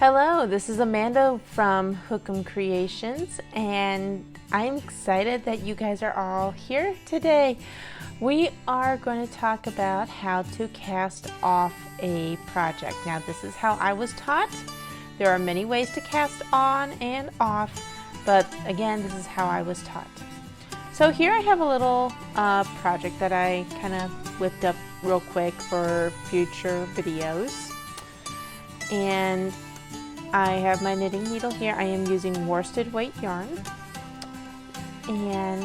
Hello, this is Amanda from Hookemcreations, and I'm excited that you guys are all here today. We are going to talk about how to cast off a project. Now, this is how I was taught. There are many ways to cast on and off, but again, this is how I was taught. So here I have a little project that I kind of whipped up real quick for future videos. And I have my knitting needle here. I am using worsted weight yarn. And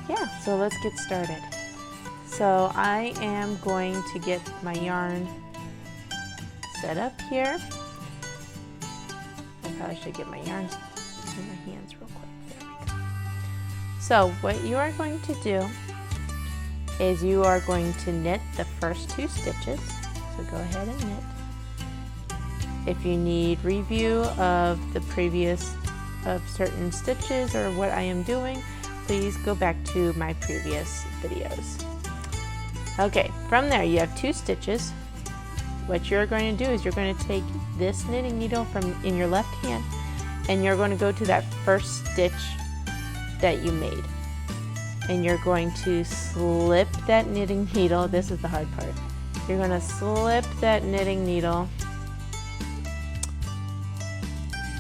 yeah, so let's get started. So I am going to get my yarn set up here. I probably should get my yarn in my hands real quick. There we go. So what you are going to do is you are going to knit the first 2 stitches. So go ahead and knit. If you need review of the previous certain stitches or what I am doing, please go back to my previous videos. Okay, from there you have 2 stitches. What you're going to do is you're going to take this knitting needle in your left hand and you're going to go to that first stitch that you made. And you're going to slip that knitting needle, this is the hard part, you're going to slip that knitting needle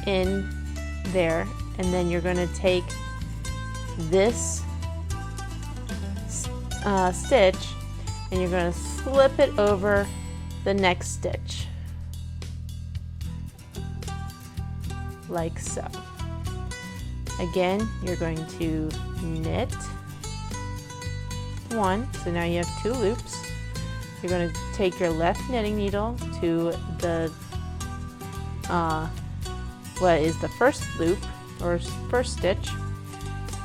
in there, and then you're going to take this stitch and you're going to slip it over the next stitch like so. Again, you're going to knit 1, so now you have 2 loops. You're going to take your left knitting needle to the what is the first loop or first stitch,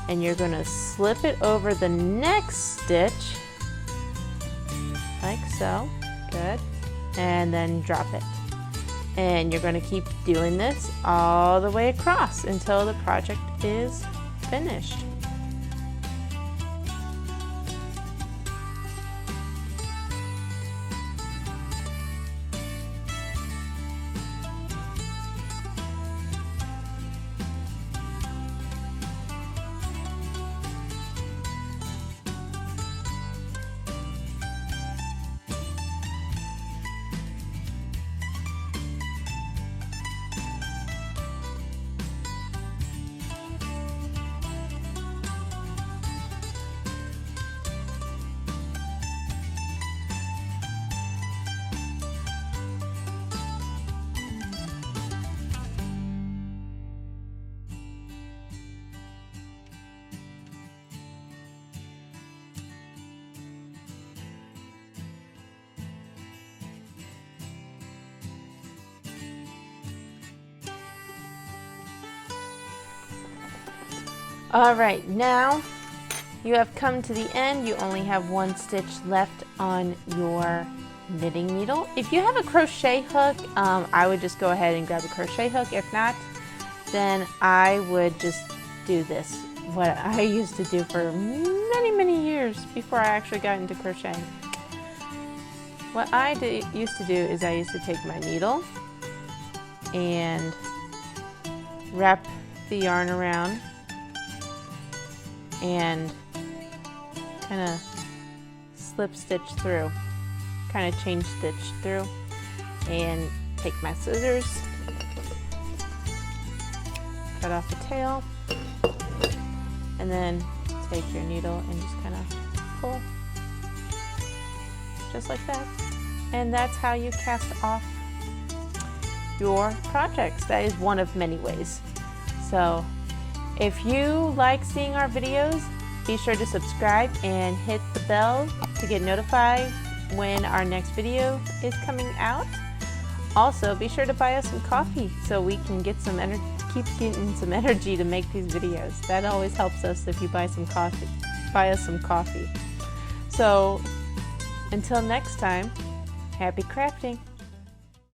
and you're going to slip it over the next stitch like so. Good. And then drop it. And you're going to keep doing this all the way across until the project is finished. Alright, now you have come to the end. You only have 1 stitch left on your knitting needle. If you have a crochet hook, I would just go ahead and grab a crochet hook. If not, then I would just do this, what I used to do for many years before I actually got into crocheting. What I used to do is I used to take my needle and wrap the yarn around and kind of slip stitch through, kind of change stitch through, and take my scissors, cut off the tail, and then take your needle and just kind of pull, just like that. And that's how you cast off your projects. That is one of many ways. So if you like seeing our videos, be sure to subscribe and hit the bell to get notified when our next video is coming out. Also, be sure to buy us some coffee so we can get some keep getting some energy to make these videos. That always helps us if you buy us some coffee. So until next time, happy crafting.